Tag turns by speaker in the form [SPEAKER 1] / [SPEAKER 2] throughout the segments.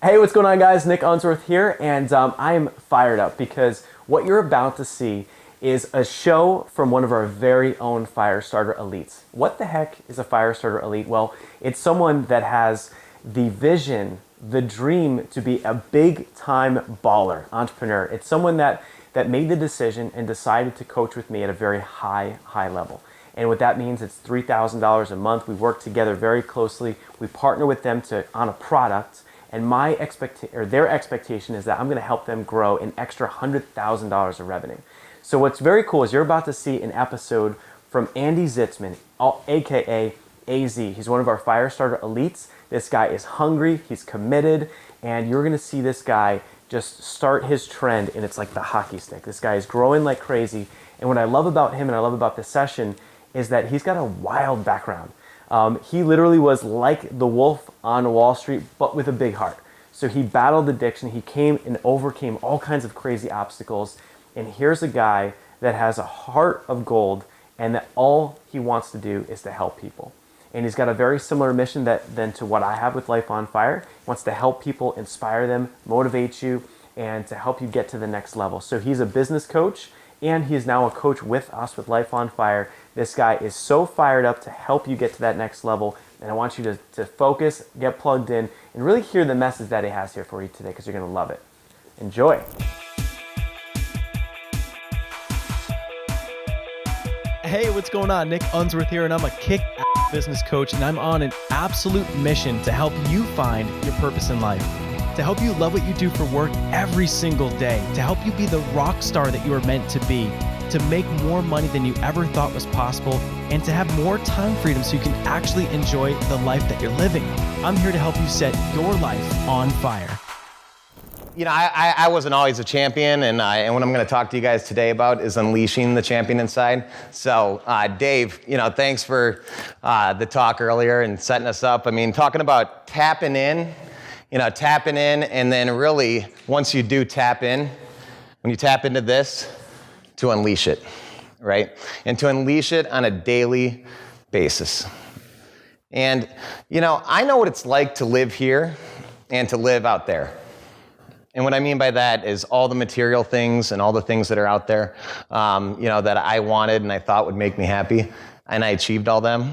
[SPEAKER 1] Hey, what's going on, guys? Nick Unsworth here, and I am fired up because what you're about to see is a show from one of our very own Firestarter elites. What the heck is a Firestarter elite? Well, it's someone that has the vision, the dream to be a big-time baller, entrepreneur. It's someone that made the decision and decided to coach with me at a very high level. And what that means, it's $3,000 a month. We work together very closely. We partner with them on a product. And their expectation is that I'm going to help them grow an extra $100,000 of revenue. So what's very cool is you're about to see an episode from Andy Zitzmann, aka AZ. He's one of our Firestarter elites. This guy is hungry, he's committed, and you're going to see this guy just start his trend, and it's like the hockey stick. This guy is growing like crazy. And what I love about him and I love about this session is that he's got a wild background. He literally was like the wolf on Wall Street, but with a big heart. So he battled addiction. He came and overcame all kinds of crazy obstacles. And here's a guy that has a heart of gold and that all he wants to do is to help people. And he's got a very similar mission than to what I have with Life on Fire. He wants to help people, inspire them, motivate you, and to help you get to the next level. So he's a business coach, and he is now a coach with us with Life on Fire. This guy is so fired up to help you get to that next level, and I want you to focus, get plugged in, and really hear the message that he has here for you today, because you're going to love it. Enjoy.
[SPEAKER 2] Hey, what's going on? Nick Unsworth here, and I'm a kick-ass business coach, and I'm on an absolute mission to help you find your purpose in life, to help you love what you do for work every single day, to help you be the rock star that you are meant to be, to make more money than you ever thought was possible, and to have more time freedom so you can actually enjoy the life that you're living. I'm here to help you set your life on fire.
[SPEAKER 3] You know, I wasn't always a champion, and what I'm going to talk to you guys today about is unleashing the champion inside. So, Dave, thanks for the talk earlier and setting us up. I mean, talking about tapping in, and then really, once you do tap in, when you tap into this, to unleash it, right? And to unleash it on a daily basis. And, I know what it's like to live here and to live out there. And what I mean by that is all the material things and all the things that are out there, that I wanted and I thought would make me happy, and I achieved all them.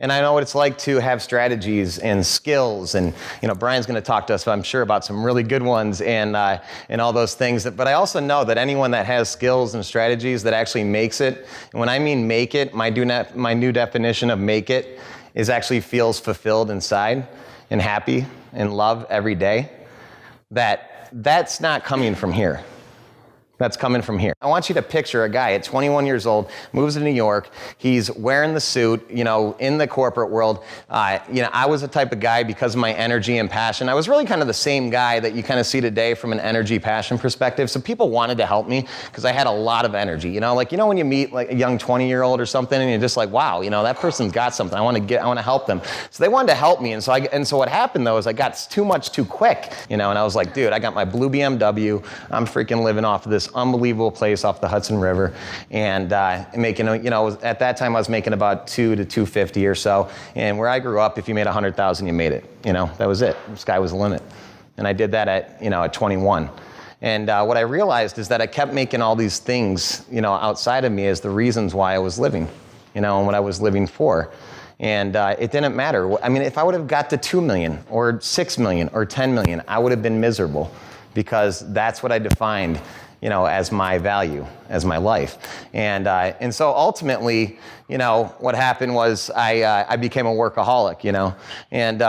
[SPEAKER 3] And I know what it's like to have strategies and skills, and Brian's going to talk to us, I'm sure, about some really good ones and all those things. But I also know that anyone that has skills and strategies that actually makes it, and when I mean make it, my new definition of make it is actually feels fulfilled inside and happy and love every day. That's not coming from here. That's coming from here. I want you to picture a guy at 21 years old, moves to New York. He's wearing the suit, in the corporate world. I was the type of guy, because of my energy and passion. I was really kind of the same guy that you kind of see today from an energy passion perspective. So people wanted to help me because I had a lot of energy. When you meet like a young 20-year-old or something, and you're just like, wow, that person's got something. I want to help them. So they wanted to help me. And so what happened though is I got too much too quick, and I was like, dude, I got my blue BMW. I'm freaking living off of this unbelievable place off the Hudson River, and making, at that time I was making about $200 to $250 or so. And where I grew up, if you made 100,000, you made it. That was it. The sky was the limit. And I did that at 21. And what I realized is that I kept making all these things, outside of me as the reasons why I was living, and what I was living for. And it didn't matter. I mean, if I would have got to 2 million or 6 million or 10 million, I would have been miserable, because that's what I defined as my value, as my life. And so ultimately, what happened was I became a workaholic, and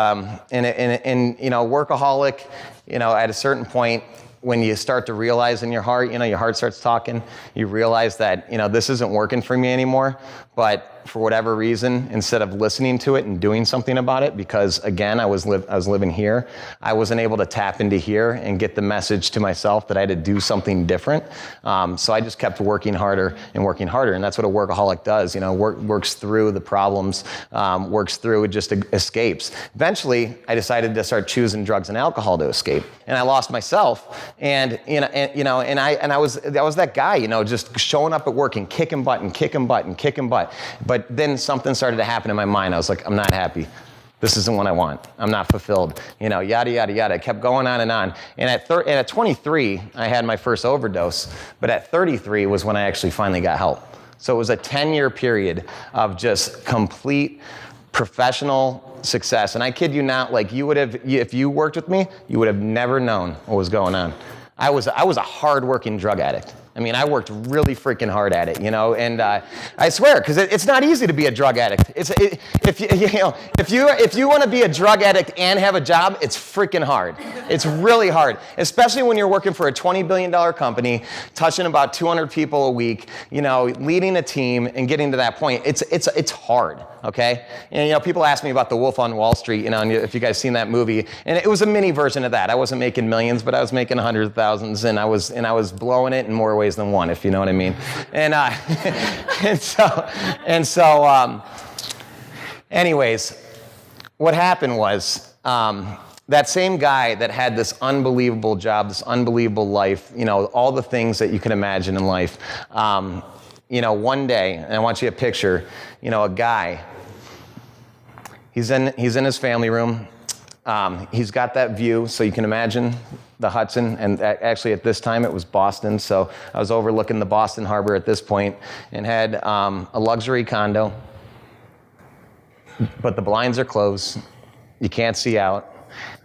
[SPEAKER 3] workaholic, at a certain point, when you start to realize in your heart, your heart starts talking, you realize that, this isn't working for me anymore. But for whatever reason, instead of listening to it and doing something about it, because again, I was living here, I wasn't able to tap into here and get the message to myself that I had to do something different. So I just kept working harder and working harder. And that's what a workaholic does, works through the problems, works through, it just escapes. Eventually, I decided to start choosing drugs and alcohol to escape. And I lost myself. And I was that guy, just showing up at work and kicking butt. But then something started to happen in my mind. I was like, I'm not happy. This isn't what I want. I'm not fulfilled. Yada, yada, yada. It kept going on. And at 23, I had my first overdose. But at 33 was when I actually finally got help. So it was a 10-year period of just complete professional success. And I kid you not, like if you worked with me, you would have never known what was going on. I was a hard-working drug addict. I mean, I worked really freaking hard at it, and I swear, because it's not easy to be a drug addict. If you want to be a drug addict and have a job, it's freaking hard. It's really hard, especially when you're working for a $20 billion company, touching about 200 people a week, leading a team and getting to that point. It's hard, okay? And people ask me about The Wolf on Wall Street, and if you guys seen that movie, and it was a mini version of that. I wasn't making millions, but I was making hundreds of thousands, and I was blowing it in more ways than one, if you know what I mean. And anyways, what happened was that same guy that had this unbelievable job, this unbelievable life, all the things that you can imagine in life. One day, and I want you to picture, a guy. He's in his family room. He's got that view, so you can imagine the Hudson, and actually at this time it was Boston, so I was overlooking the Boston Harbor at this point, and had a luxury condo, but the blinds are closed, you can't see out,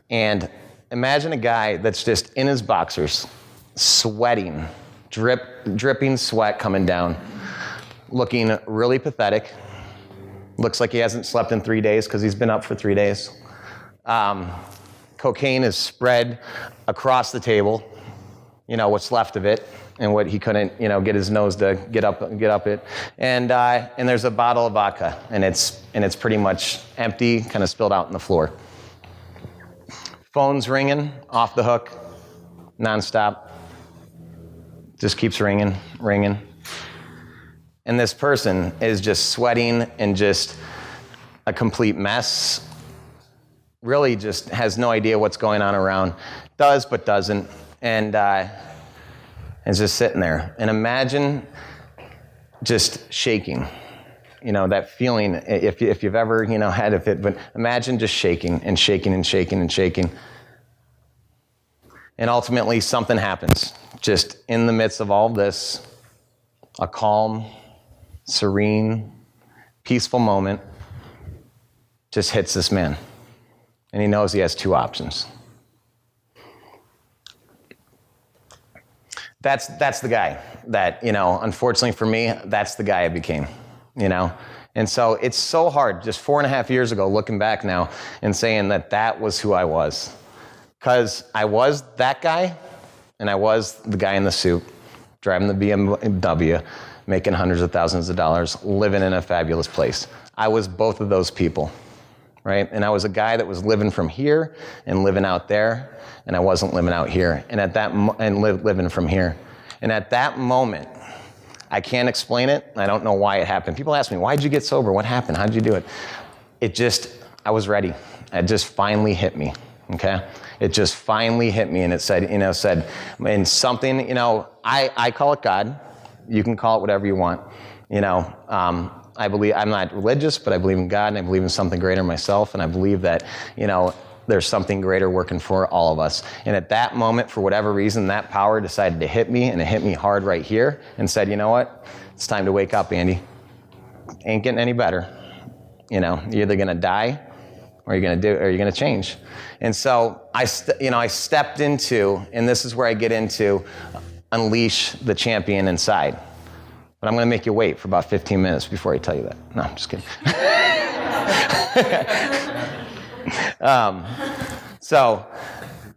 [SPEAKER 3] and imagine a guy that's just in his boxers, sweating, dripping sweat coming down, looking really pathetic, looks like he hasn't slept in 3 days because he's been up for 3 days. Cocaine is spread across the table, what's left of it, and what he couldn't, get his nose to get up it. And there's a bottle of vodka, and it's pretty much empty, kind of spilled out on the floor. Phone's ringing, off the hook, nonstop. Just keeps ringing. And this person is just sweating and just a complete mess. Really just has no idea what's going on around. Does, but doesn't. And is just sitting there. And imagine just shaking. That feeling, if you've ever, had a fit, but imagine just shaking and shaking and shaking and shaking. And ultimately something happens. Just in the midst of all this, a calm, serene, peaceful moment just hits this man. And he knows he has two options. That's the guy that, unfortunately for me, that's the guy I became, And so it's so hard, just 4.5 years ago, looking back now and saying that was who I was. Because I was that guy, and I was the guy in the suit, driving the BMW, making hundreds of thousands of dollars, living in a fabulous place. I was both of those people. Right? And I was a guy that was living from here and living out there, and I wasn't living out here, and living from here. And at that moment, I can't explain it. I don't know why it happened. People ask me, why'd you get sober? What happened? How'd you do it? I was ready. It just finally hit me, okay? It just finally hit me, and it said, and something, I call it God. You can call it whatever you want, I believe, I'm not religious, but I believe in God, and I believe in something greater myself, and I believe that, there's something greater working for all of us. And at that moment, for whatever reason, that power decided to hit me, and it hit me hard right here, and said, you know what? It's time to wake up, Andy. Ain't getting any better. You're either gonna die, or you're gonna change. And so I stepped into, and this is where I get into unleash the champion inside. But I'm going to make you wait for about 15 minutes before I tell you that. No, I'm just kidding. So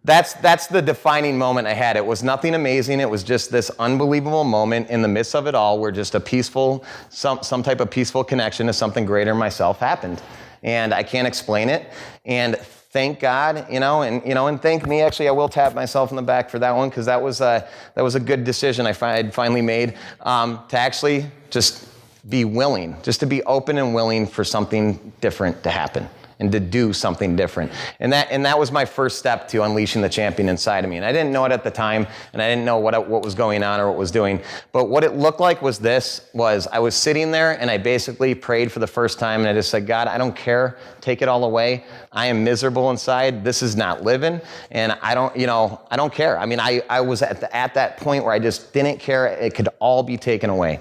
[SPEAKER 3] that's the defining moment I had. It was nothing amazing. It was just this unbelievable moment in the midst of it all where just a peaceful, some type of peaceful connection to something greater than myself happened. And I can't explain it. And thank God, and thank me. Actually, I will tap myself in the back for that one, because that was a good decision I finally made, to actually just be willing, just to be open and willing for something different to happen. and to do something different. And that was my first step to unleashing the champion inside of me. And I didn't know it at the time, and I didn't know what was going on or what was doing. But what it looked like was I was sitting there and I basically prayed for the first time, and I just said, God, I don't care. Take it all away. I am miserable inside. This is not living. And I don't care. I mean, I was at that point where I just didn't care. It could all be taken away.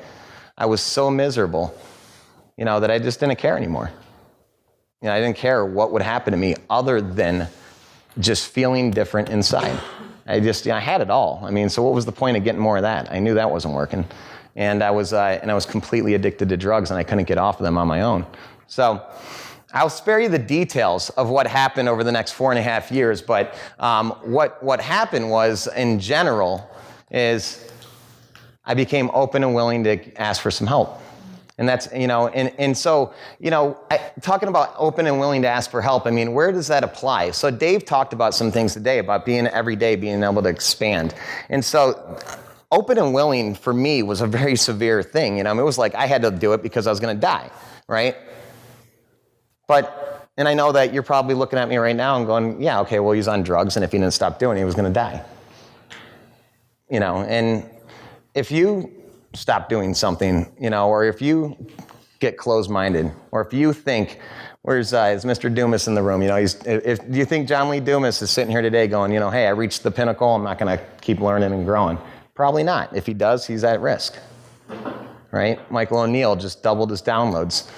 [SPEAKER 3] I was so miserable, that I just didn't care anymore. I didn't care what would happen to me other than just feeling different inside. I had it all. I mean, so what was the point of getting more of that? I knew that wasn't working. And I was completely addicted to drugs, and I couldn't get off of them on my own. So I'll spare you the details of what happened over the next 4.5 years, but what happened was, in general, is I became open and willing to ask for some help. And that's, so talking about open and willing to ask for help, I mean, where does that apply? So Dave talked about some things today about being able to expand. And so open and willing for me was a very severe thing. It was like I had to do it because I was going to die, right? And I know that you're probably looking at me right now and going, yeah, okay, well, he's on drugs, and if he didn't stop doing it, he was going to die. And if you stop doing something, or if you get closed-minded, or if you think, is Mr. Dumas in the room? Do you think John Lee Dumas is sitting here today going, hey, I reached the pinnacle, I'm not going to keep learning and growing? Probably not. If he does, he's at risk, right? Michael O'Neill just doubled his downloads.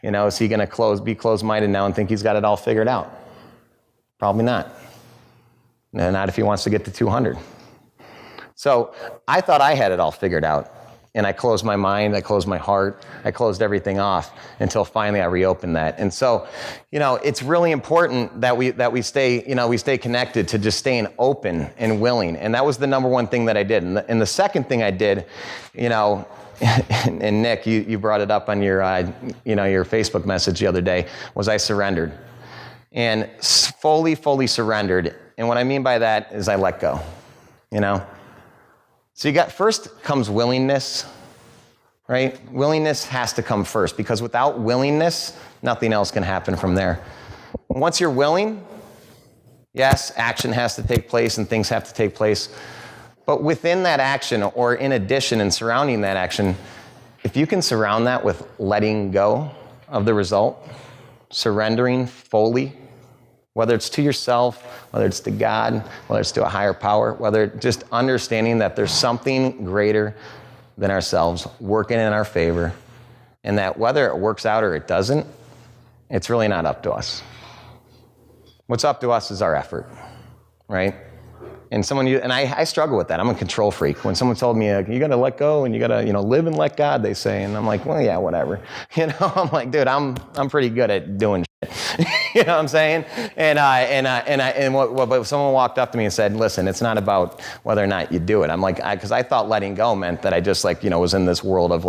[SPEAKER 3] Is he going to be closed-minded now and think he's got it all figured out? Probably not. No, not if he wants to get to 200. So I thought I had it all figured out. And I closed my mind, I closed my heart, I closed everything off until finally I reopened that. And so, it's really important that we stay connected to just staying open and willing. And that was the number one thing that I did. And the second thing I did, and Nick, you brought it up on your Facebook message the other day, was I surrendered. And fully surrendered. And what I mean by that is I let go, So first comes willingness, right? Willingness has to come first, because without willingness, nothing else can happen from there. Once you're willing, yes, action has to take place and things have to take place. But within that action, or in addition and surrounding that action, if you can surround that with letting go of the result, surrendering fully, whether it's to yourself, whether it's to God, whether it's to a higher power, whether just understanding that there's something greater than ourselves working in our favor, and that whether it works out or it doesn't, it's really not up to us. What's up to us is our effort, right? And I struggle with that. I'm a control freak. When someone told me, you got to let go and you got to, live and let God, they say, and I'm like, well, yeah, whatever. I'm like, dude, I'm pretty good at doing shit. You know what I'm saying? But someone walked up to me and said, listen, it's not about whether or not you do it. I'm like, because I thought letting go meant that I just was in this world of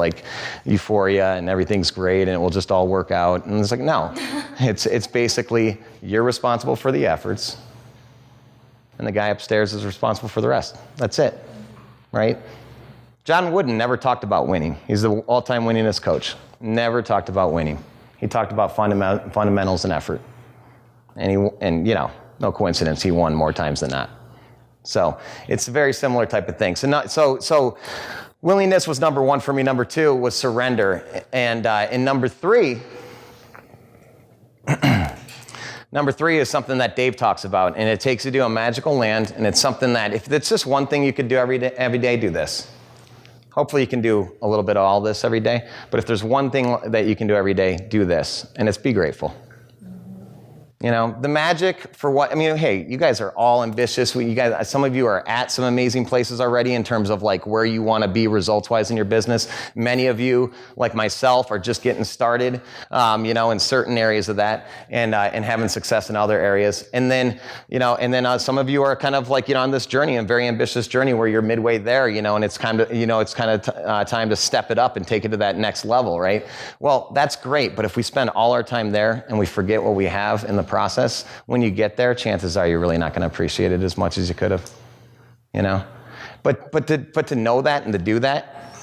[SPEAKER 3] euphoria and everything's great and it will just all work out. And it's like, no, it's basically you're responsible for the efforts, and the guy upstairs is responsible for the rest. That's it, right? John Wooden never talked about winning. He's the all-time winningest coach. Never talked about winning. He talked about fundamentals and effort. And no coincidence, he won more times than not. So it's a very similar type of thing. So willingness was number one for me. Number two was surrender. And number three, number three is something that Dave talks about, and it takes you to a magical land, and it's something that if it's just one thing you could do every day, do this. Hopefully you can do a little bit of all this every day, but if there's one thing that you can do every day, do this, and it's be grateful. The magic for hey, you guys are all ambitious. Some of you are at some amazing places already in terms of where you want to be results-wise in your business. Many of you, like myself, are just getting started, in certain areas of that and having success in other areas. And then some of you are kind of on this journey, a very ambitious journey where you're midway there, and it's kind of time to step it up and take it to that next level, right? Well, that's great, but if we spend all our time there and we forget what we have in the process, when you get there, chances are you're really not going to appreciate it as much as you could have, But to know that and to do that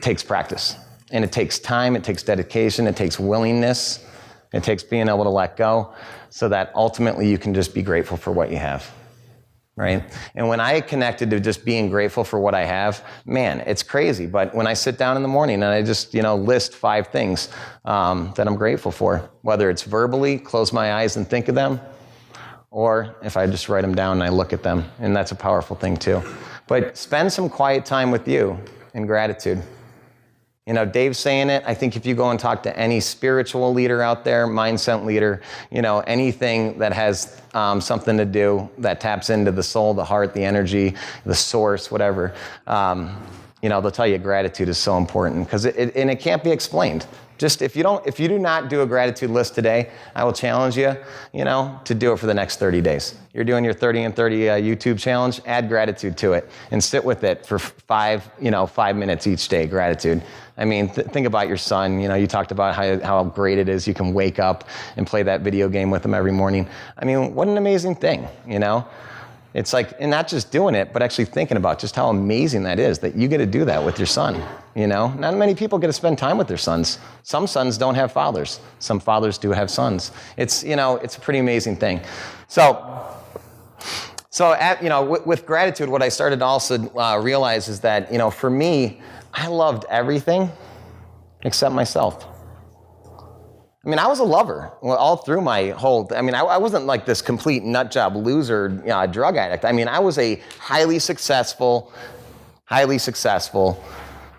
[SPEAKER 3] takes practice, and it takes time, it takes dedication, it takes willingness, It takes being able to let go so that ultimately you can just be grateful for what you have, right? And when I connected to just being grateful for what I have, man, it's crazy. But when I sit down in the morning and I just, list 5 things that I'm grateful for, whether it's verbally, close my eyes and think of them, or if I just write them down and I look at them, and that's a powerful thing too. But spend some quiet time with you in gratitude. Dave's saying it. I think if you go and talk to any spiritual leader out there, mindset leader, anything that has something to do that taps into the soul, the heart, the energy, the source, whatever, they'll tell you gratitude is so important because it can't be explained. Just if you do not do a gratitude list today, I will challenge you, to do it for the next 30 days. You're doing your 30 and 30 YouTube challenge, add gratitude to it and sit with it for 5 minutes each day, gratitude. I mean, think about your son. You talked about how great it is. You can wake up and play that video game with him every morning. I mean, what an amazing thing, It's like, and not just doing it, but actually thinking about just how amazing that is that you get to do that with your son, Not many people get to spend time with their sons. Some sons don't have fathers. Some fathers do have sons. It's a pretty amazing thing. So with gratitude, what I started to also realize is that, for me, I loved everything except myself. I mean, I was a lover all through my whole, I wasn't like this complete nut job loser drug addict. I mean, I was a highly successful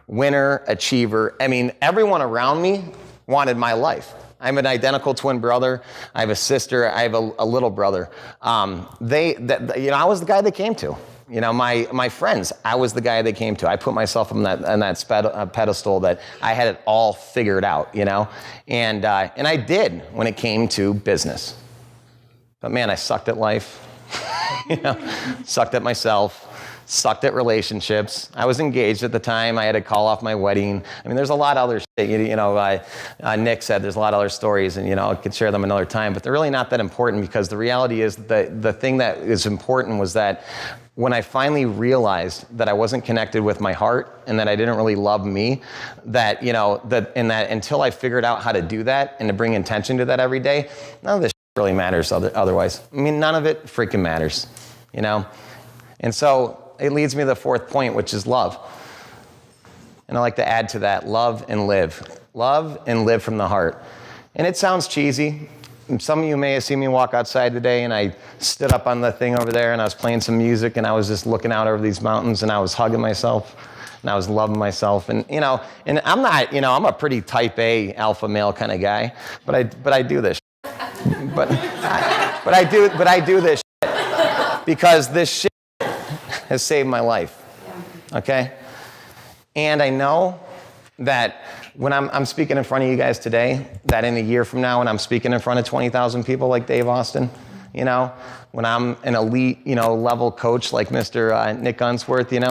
[SPEAKER 3] winner, achiever. I mean, everyone around me wanted my life. I'm an identical twin brother. I have a sister. I have a little brother. I was the guy they came to. My friends, I was the guy they came to. I put myself on that pedestal that I had it all figured out, and I did when it came to business. But man, I sucked at life, sucked at myself, sucked at relationships. I was engaged at the time. I had to call off my wedding. I mean, there's a lot of other shit. Nick said there's a lot of other stories, and I could share them another time, but they're really not that important because the reality is that the thing that is important was that when I finally realized that I wasn't connected with my heart and that I didn't really love me, that until I figured out how to do that and to bring intention to that every day, none of this really matters otherwise. I mean, none of it freaking matters, And so it leads me to the 4th point, which is love. And I like to add to that, love and live. Love and live from the heart. And it sounds cheesy. Some of you may have seen me walk outside today and I stood up on the thing over there and I was playing some music and I was just looking out over these mountains and I was hugging myself and I was loving myself. And, and I'm not, I'm a pretty type A alpha male kind of guy, but I do this shit. But I do this shit because this shit has saved my life. Okay? And I know that when I'm speaking in front of you guys today, that in a year from now, when I'm speaking in front of 20,000 people like Dave Austin, when I'm an elite, level coach like Mr. Nick Unsworth, and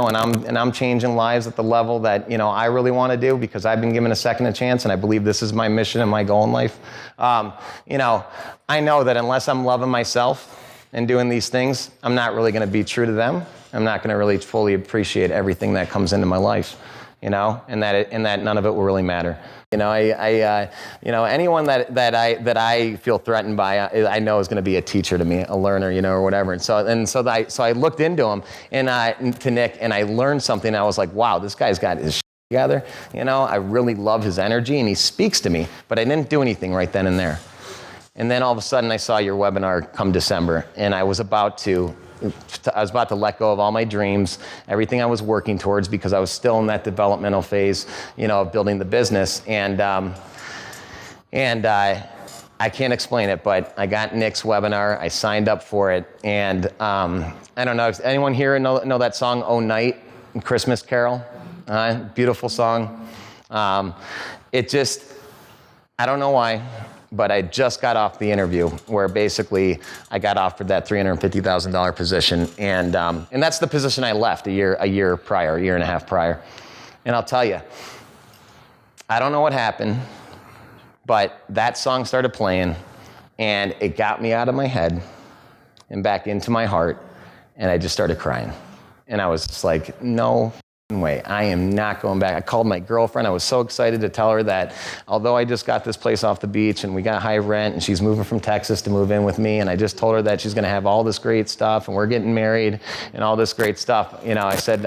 [SPEAKER 3] I'm changing lives at the level that, I really want to do because I've been given a second chance and I believe this is my mission and my goal in life. I know that unless I'm loving myself and doing these things, I'm not really going to be true to them. I'm not going to really fully appreciate everything that comes into my life. And that none of it will really matter. Anyone that I feel threatened by, I know is going to be a teacher to me, a learner, or whatever. And so I looked into him to Nick, and I learned something. I was like, wow, this guy's got his shit together. I really love his energy, and he speaks to me. But I didn't do anything right then and there. And then all of a sudden, I saw your webinar come December, and I was about to let go of all my dreams, everything I was working towards because I was still in that developmental phase, of building the business. And I can't explain it, but I got Nick's webinar. I signed up for it. And I don't know, if anyone here know that song, Oh Night, Christmas Carol? Beautiful song. I don't know why, but I just got off the interview where basically I got offered that $350,000 position. And that's the position I left a year and a half prior. And I'll tell you, I don't know what happened, but that song started playing and it got me out of my head and back into my heart. And I just started crying. And I was just like, no way. I am not going back. I called my girlfriend. I was so excited to tell her that although I just got this place off the beach and we got high rent and she's moving from Texas to move in with me, and I just told her that she's going to have all this great stuff and we're getting married and all this great stuff. I said,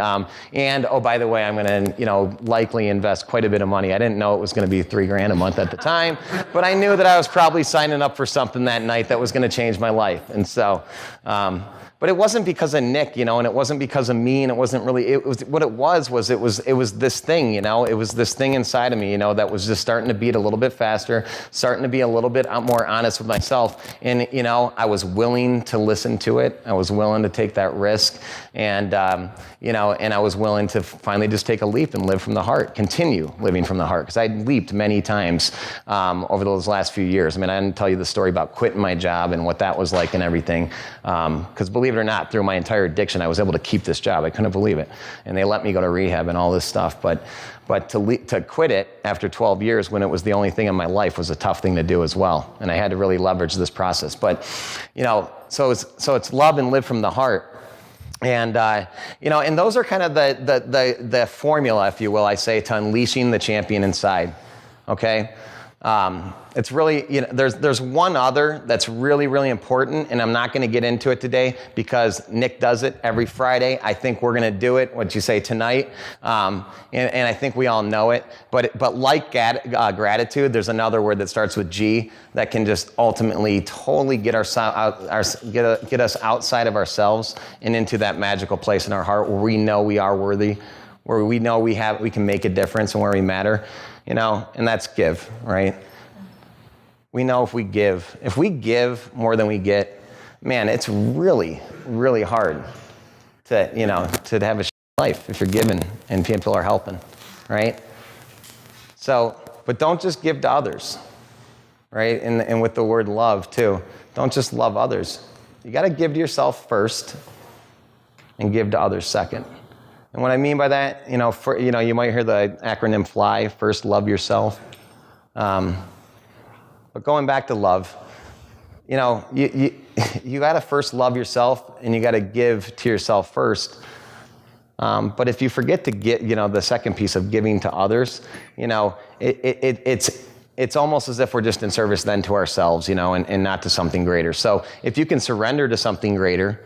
[SPEAKER 3] and oh, by the way, I'm going to, likely invest quite a bit of money. I didn't know it was going to be $3,000 a month at the time, but I knew that I was probably signing up for something that night that was going to change my life. And so, but it wasn't because of Nick, and it wasn't because of me, and it wasn't really, it was this thing, it was this thing inside of me, that was just starting to beat a little bit faster, starting to be a little bit more honest with myself. And, I was willing to listen to it. I was willing to take that risk. And, and I was willing to finally just take a leap and live from the heart, continue living from the heart. Because I leaped many times over those last few years. I didn't tell you the story about quitting my job and what that was like and everything. Because believe it or not, through my entire addiction, I was able to keep this job. I couldn't believe it. And they let me go to rehab and all this stuff. But to quit it after 12 years when it was the only thing in my life was a tough thing to do as well. And I had to really leverage this process. But, so it's love and live from the heart. And, and those are kind of the formula, if you will, I say, to unleashing the champion inside. Okay? It's really, there's one other that's really, really important, and I'm not going to get into it today because Nick does it every Friday. I think we're going to do it, what'd you say, tonight? And I think we all know it. But like gratitude, there's another word that starts with G that can just ultimately totally get us outside of ourselves and into that magical place in our heart where we know we are worthy, where we know we can make a difference and where we matter. And that's give, right? We know if we give more than we get, man, it's really, really hard to have a life if you're giving and people are helping, right? So, but don't just give to others, right? And with the word love too, don't just love others. You got to give to yourself first and give to others second. And what I mean by that, you might hear the acronym FLY, first love yourself. But going back to love, you got to first love yourself and you got to give to yourself first. But if you forget to get, the second piece of giving to others, it's almost as if we're just in service then to ourselves, and not to something greater. So if you can surrender to something greater,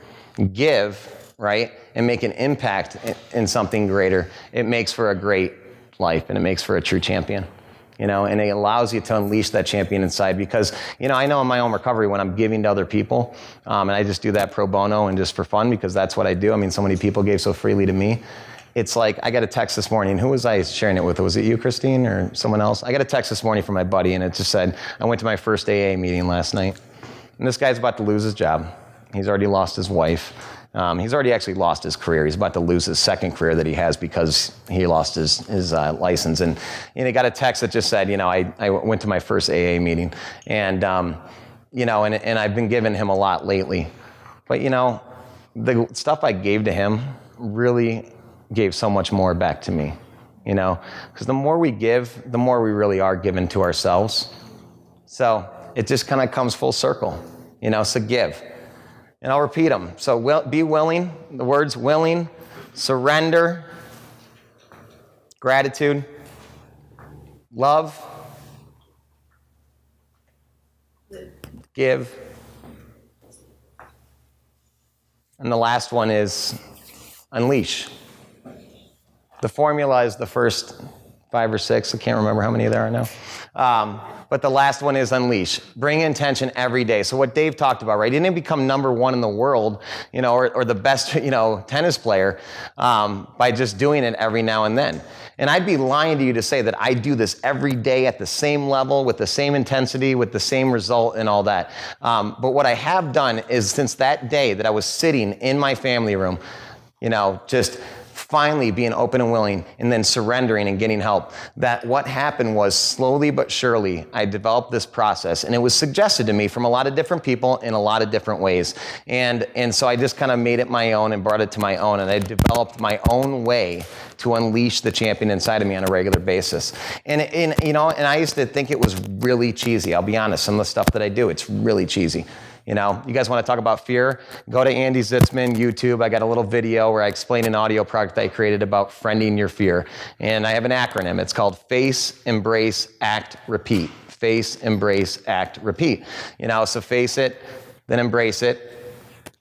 [SPEAKER 3] give, right, and make an impact in something greater, it makes for a great life and it makes for a true champion, and it allows you to unleash that champion inside because, I know in my own recovery when I'm giving to other people, and I just do that pro bono and just for fun because that's what I do. So many people gave so freely to me. It's like, I got a text this morning. Who was I sharing it with? Was it you, Christine, or someone else? I got a text this morning from my buddy and it just said, I went to my first AA meeting last night and this guy's about to lose his job. He's already lost his wife. He's already actually lost his career. He's about to lose his second career that he has because he lost his license. And he got a text that just said, I went to my first AA meeting. And, and I've been giving him a lot lately. But, the stuff I gave to him really gave so much more back to me, because the more we give, the more we really are given to ourselves. So it just kind of comes full circle, so give. And I'll repeat them. So be willing, the words willing, surrender, gratitude, love, give. And the last one is unleash. The formula is the first 5 or 6. I can't remember how many there are now. But the last one is unleash. Bring intention every day. So what Dave talked about, right? He didn't become number 1 in the world, or the best, tennis player by just doing it every now and then. And I'd be lying to you to say that I do this every day at the same level, with the same intensity, with the same result and all that. But what I have done is since that day that I was sitting in my family room, just finally being open and willing and then surrendering and getting help, that what happened was slowly but surely I developed this process, and it was suggested to me from a lot of different people in a lot of different ways. And so I just kind of made it my own and brought it to my own, and I developed my own way to unleash the champion inside of me on a regular basis. And I used to think it was really cheesy. I'll be honest, some of the stuff that I do, it's really cheesy. You know, you guys want to talk about fear? Go to Andy Zitzmann, YouTube. I got a little video where I explain an audio product I created about friending your fear. And I have an acronym. It's called Face, Embrace, Act, Repeat. Face, embrace, act, repeat. You know, so face it, then embrace it.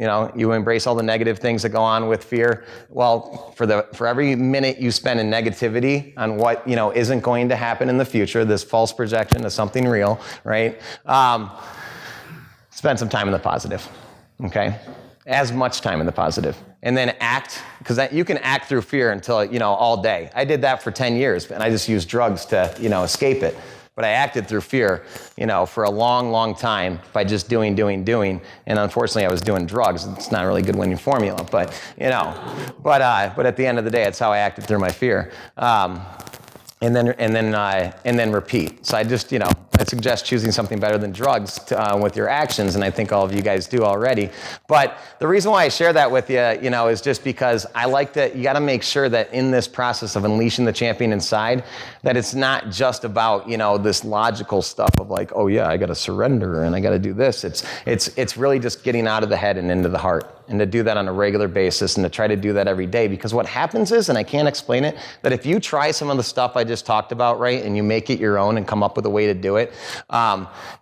[SPEAKER 3] You know, you embrace all the negative things that go on with fear. Well, for every minute you spend in negativity on what, you know, isn't going to happen in the future, this false projection of something real, right? Spend some time in the positive, okay? As much time in the positive. And then act, because you can act through fear until, you know, all day. I did that for 10 years, and I just used drugs to, you know, escape it. But I acted through fear, you know, for a long, long time by just doing. And unfortunately, I was doing drugs. It's not a really good winning formula, but, you know, but at the end of the day, it's how I acted through my fear. And then repeat. So I just, you know, I suggest choosing something better than drugs with your actions, and I think all of you guys do already. But the reason why I share that with you, you know, is just because I like that you got to make sure that in this process of unleashing the champion inside, that it's not just about, you know, this logical stuff of like, oh yeah, I got to surrender and I got to do this. It's really just getting out of the head and into the heart, and to do that on a regular basis and to try to do that every day. Because what happens is, and I can't explain it, that if you try some of the stuff I just talked about, right, and you make it your own and come up with a way to do it,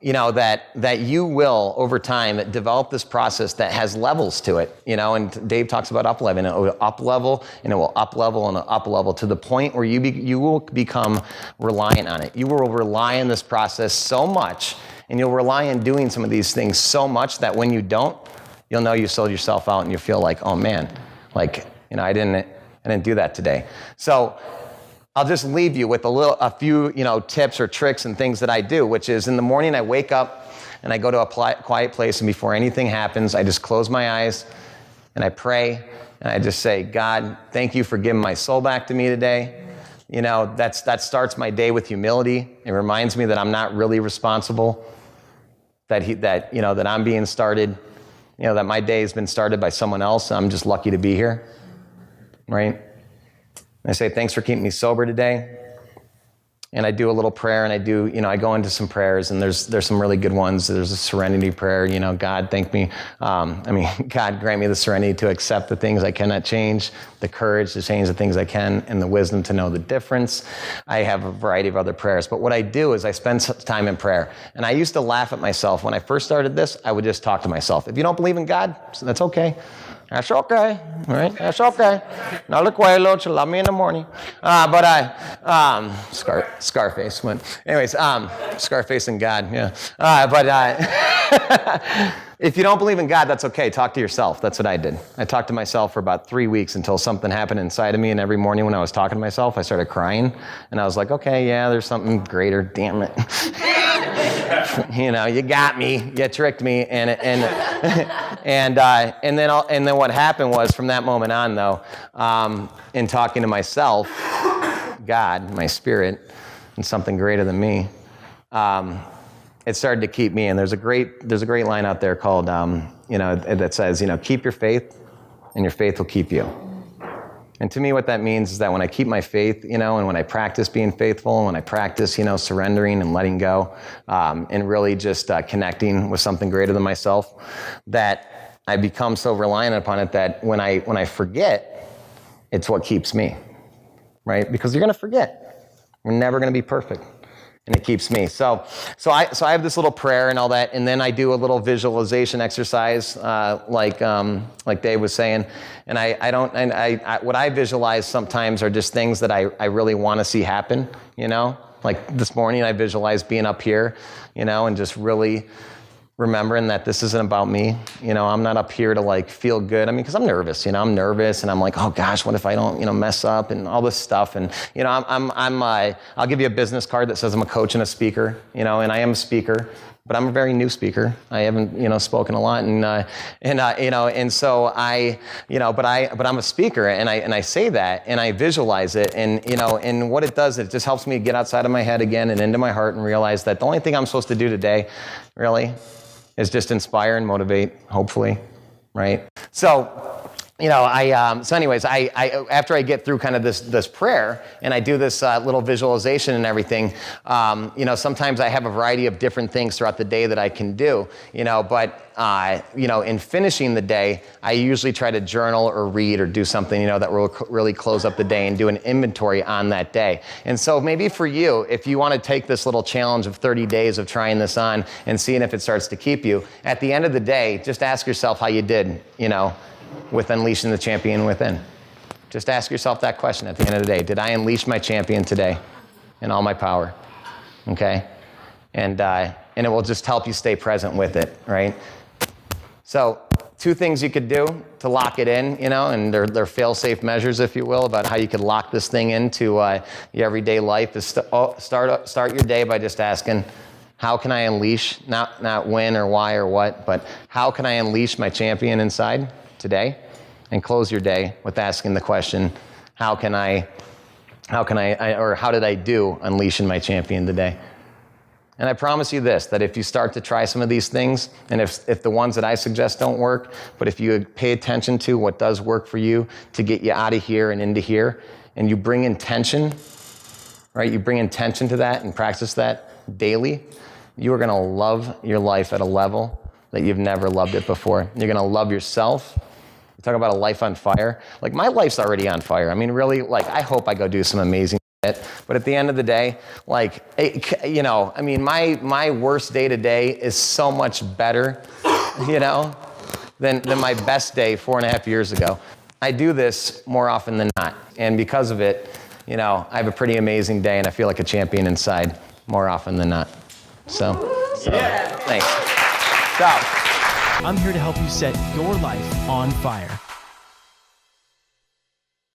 [SPEAKER 3] you know, that you will, over time, develop this process that has levels to it, you know, and Dave talks about up-leveling. It will up-level, and it will up-level and up-level to the point where you will become reliant on it. You will rely on this process so much, and you'll rely on doing some of these things so much that when you don't, you'll know you sold yourself out, and you feel like, oh man, like, you know, I didn't do that today. So I'll just leave you with a few, you know, tips or tricks and things that I do, which is in the morning I wake up and I go to a quiet place, and before anything happens, I just close my eyes and I pray, and I just say, God, thank you for giving my soul back to me today. You know, that starts my day with humility. It reminds me that I'm not really responsible, that I'm being started, you know, that my day has been started by someone else. And I'm just lucky to be here, right? And I say, thanks for keeping me sober today. And I do a little prayer, and I go into some prayers, and there's some really good ones. There's a serenity prayer, you know, God, God grant me the serenity to accept the things I cannot change, the courage to change the things I can, and the wisdom to know the difference. I have a variety of other prayers, but what I do is I spend time in prayer. And I used to laugh at myself. When I first started this, I would just talk to myself. If you don't believe in God, that's okay. That's okay, right? That's okay. No recuerdo, to love me in the morning. Scarface went. Anyways, Scarface and God, yeah. If you don't believe in God, that's okay. Talk to yourself. That's what I did. I talked to myself for about 3 weeks until something happened inside of me, and every morning when I was talking to myself, I started crying, and I was like, okay, yeah, there's something greater, damn it. You know, you got me, you tricked me, and then what happened was, from that moment on, though, in talking to myself, God, my spirit, and something greater than me, it started to keep me. And there's a great line out there called, that says, you know, keep your faith, and your faith will keep you. And to me, what that means is that when I keep my faith, you know, and when I practice being faithful, and when I practice, you know, surrendering and letting go, and really just connecting with something greater than myself, that I become so reliant upon it that when I forget, it's what keeps me, right? Because you're going to forget. We're never going to be perfect. And it keeps me. So I have this little prayer and all that, and then I do a little visualization exercise, like Dave was saying. And what I visualize sometimes are just things that I really want to see happen, you know? Like this morning I visualized being up here, you know, and just really remembering that this isn't about me. You know, I'm not up here to like feel good. I mean, because I'm nervous, you know, I'm nervous, and I'm like, oh gosh, what if I don't, you know, mess up and all this stuff. And, you know, I'll give you a business card that says I'm a coach and a speaker, you know, and I am a speaker, but I'm a very new speaker. I haven't, you know, spoken a lot, and so I, you know, but I'm a speaker, and I say that, and I visualize it, and, you know, and what it does, it just helps me get outside of my head again and into my heart and realize that the only thing I'm supposed to do today, really, is just inspire and motivate, hopefully, right? So So anyways, I after I get through kind of this prayer and I do this little visualization and everything, sometimes I have a variety of different things throughout the day that I can do, but in finishing the day, I usually try to journal or read or do something, that will really close up the day and do an inventory on that day. And so maybe for you, if you want to take this little challenge of 30 days of trying this on and seeing if it starts to keep you, at the end of the day, just ask yourself how you did, with unleashing the champion within. Just ask yourself that question at the end of the day. Did I unleash my champion today in all my power? Okay? And it will just help you stay present with it, right? So 2 things you could do to lock it in, and they're fail-safe measures, if you will, about how you could lock this thing into your everyday life is start your day by just asking, how can I unleash, not when or why or what, but how can I unleash my champion inside today? And close your day with asking the question, how did I do unleashing my champion today? And I promise you this, that if you start to try some of these things, and if the ones that I suggest don't work, but if you pay attention to what does work for you to get you out of here and into here, and you bring intention, right? You bring intention to that and practice that daily, you are gonna love your life at a level that you've never loved it before. You're gonna love yourself. You talk about a life on fire. Like, my life's already on fire. I mean, really, I hope I go do some amazing shit. But at the end of the day, my worst day today is so much better, than my best day 4.5 years ago. I do this more often than not. And because of it, I have a pretty amazing day and I feel like a champion inside more often than not. So thanks. So,
[SPEAKER 2] I'm here to help you set your life on fire.